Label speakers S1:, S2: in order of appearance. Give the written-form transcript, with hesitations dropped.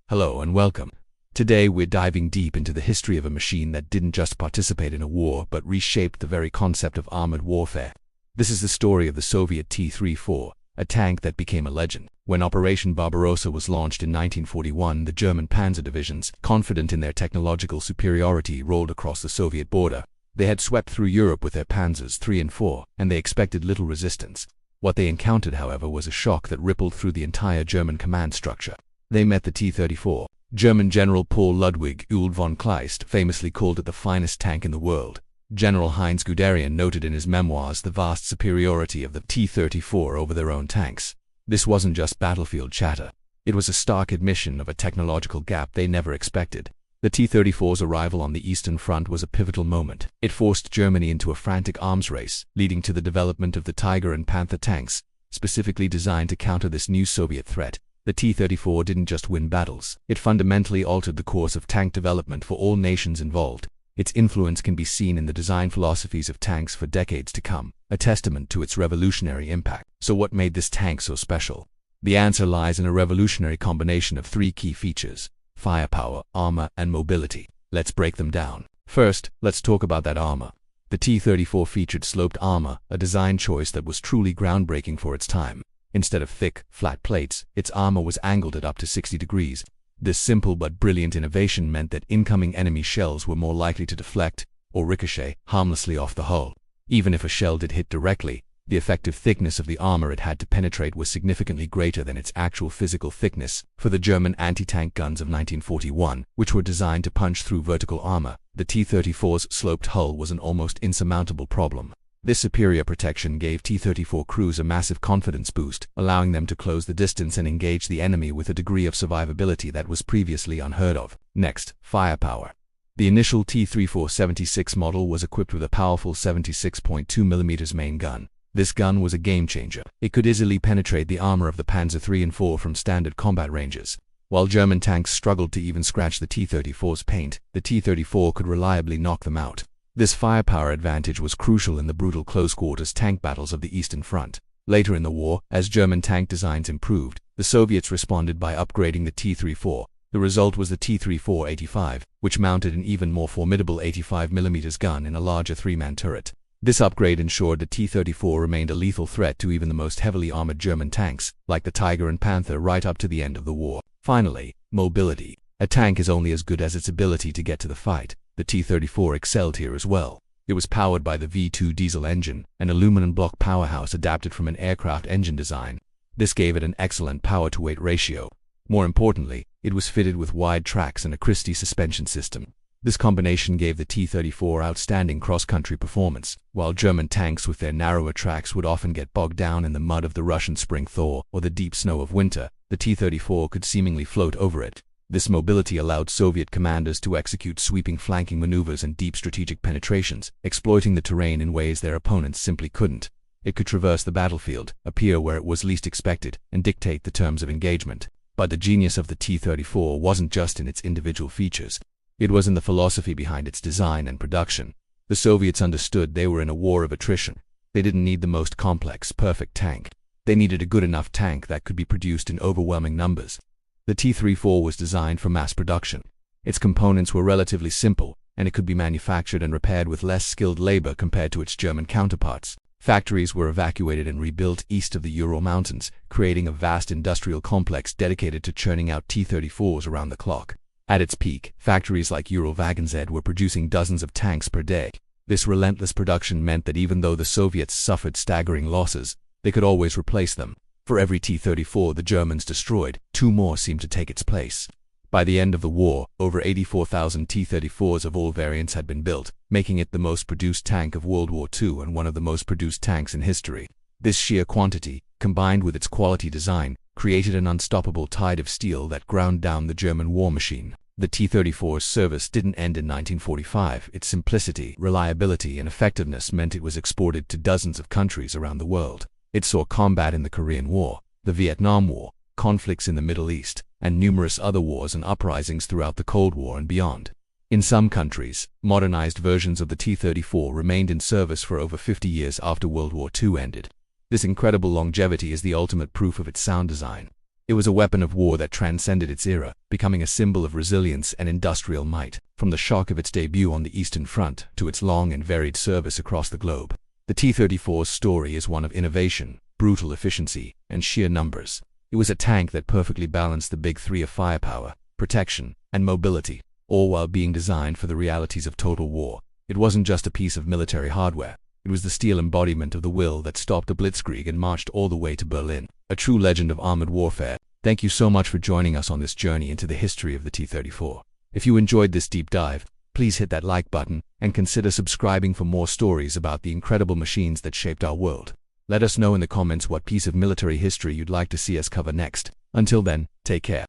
S1: Hello and welcome. Today we're diving deep into the history of a machine that didn't just participate in a war but reshaped the very concept of armored warfare. This is the story of the Soviet T-34, a tank that became a legend. When Operation Barbarossa was launched in 1941, the German panzer divisions, confident in their technological superiority, rolled across the Soviet border. They had swept through Europe with their Panzers III and IV, and they expected little resistance. What they encountered, however, was a shock that rippled through the entire German command structure. They met the T-34. German General Paul Ludwig Uld von Kleist famously called it the finest tank in the world. General Heinz Guderian noted in his memoirs the vast superiority of the T-34 over their own tanks. This wasn't just battlefield chatter. It was a stark admission of a technological gap they never expected. The T-34's arrival on the Eastern Front was a pivotal moment. It forced Germany into a frantic arms race, leading to the development of the Tiger and Panther tanks, specifically designed to counter this new Soviet threat. The T-34 didn't just win battles, it fundamentally altered the course of tank development for all nations involved. Its influence can be seen in the design philosophies of tanks for decades to come, a testament to its revolutionary impact. So what made this tank so special? The answer lies in a revolutionary combination of three key features: firepower, armor, and mobility. Let's break them down. First, let's talk about that armor. The T-34 featured sloped armor, a design choice that was truly groundbreaking for its time. Instead of thick, flat plates, its armor was angled at up to 60 degrees. This simple but brilliant innovation meant that incoming enemy shells were more likely to deflect or ricochet harmlessly off the hull. Even if a shell did hit directly, the effective thickness of the armor it had to penetrate was significantly greater than its actual physical thickness. For the German anti-tank guns of 1941, which were designed to punch through vertical armor, the T-34's sloped hull was an almost insurmountable problem. This superior protection gave T-34 crews a massive confidence boost, allowing them to close the distance and engage the enemy with a degree of survivability that was previously unheard of. Next, firepower. The initial T-34-76 model was equipped with a powerful 76.2mm main gun. This gun was a game-changer. It could easily penetrate the armor of the Panzer III and IV from standard combat ranges. While German tanks struggled to even scratch the T-34's paint, the T-34 could reliably knock them out. This firepower advantage was crucial in the brutal close-quarters tank battles of the Eastern Front. Later in the war, as German tank designs improved, the Soviets responded by upgrading the T-34. The result was the T-34-85, which mounted an even more formidable 85mm gun in a larger three-man turret. This upgrade ensured the T-34 remained a lethal threat to even the most heavily armored German tanks, like the Tiger and Panther, right up to the end of the war. Finally, mobility. A tank is only as good as its ability to get to the fight. The T-34 excelled here as well. It was powered by the V2 diesel engine, an aluminum block powerhouse adapted from an aircraft engine design. This gave it an excellent power-to-weight ratio. More importantly, it was fitted with wide tracks and a Christie suspension system. This combination gave the T-34 outstanding cross-country performance. While German tanks with their narrower tracks would often get bogged down in the mud of the Russian spring thaw or the deep snow of winter, the T-34 could seemingly float over it. This mobility allowed Soviet commanders to execute sweeping flanking maneuvers and deep strategic penetrations, exploiting the terrain in ways their opponents simply couldn't. It could traverse the battlefield, appear where it was least expected, and dictate the terms of engagement. But the genius of the T-34 wasn't just in its individual features. It was in the philosophy behind its design and production. The Soviets understood they were in a war of attrition. They didn't need the most complex, perfect tank. They needed a good enough tank that could be produced in overwhelming numbers. The T-34 was designed for mass production. Its components were relatively simple, and it could be manufactured and repaired with less skilled labor compared to its German counterparts. Factories were evacuated and rebuilt east of the Ural Mountains, creating a vast industrial complex dedicated to churning out T-34s around the clock. At its peak, factories like Uralvagonzed were producing dozens of tanks per day. This relentless production meant that even though the Soviets suffered staggering losses, they could always replace them. For every T-34 the Germans destroyed, two more seemed to take its place. By the end of the war, over 84,000 T-34s of all variants had been built, making it the most produced tank of World War II and one of the most produced tanks in history. This sheer quantity, combined with its quality design, created an unstoppable tide of steel that ground down the German war machine. The T-34's service didn't end in 1945. Its simplicity, reliability, and effectiveness meant it was exported to dozens of countries around the world. It saw combat in the Korean War, the Vietnam War, conflicts in the Middle East, and numerous other wars and uprisings throughout the Cold War and beyond. In some countries, modernized versions of the T-34 remained in service for over 50 years after World War II ended. This incredible longevity is the ultimate proof of its sound design. It was a weapon of war that transcended its era, becoming a symbol of resilience and industrial might, from the shock of its debut on the Eastern Front to its long and varied service across the globe. The T-34's story is one of innovation, brutal efficiency, and sheer numbers. It was a tank that perfectly balanced the big three of firepower, protection, and mobility, all while being designed for the realities of total war. It wasn't just a piece of military hardware. It was the steel embodiment of the will that stopped the Blitzkrieg and marched all the way to Berlin. A true legend of armored warfare. Thank you so much for joining us on this journey into the history of the T-34. If you enjoyed this deep dive, please hit that like button and consider subscribing for more stories about the incredible machines that shaped our world. Let us know in the comments what piece of military history you'd like to see us cover next. Until then, take care.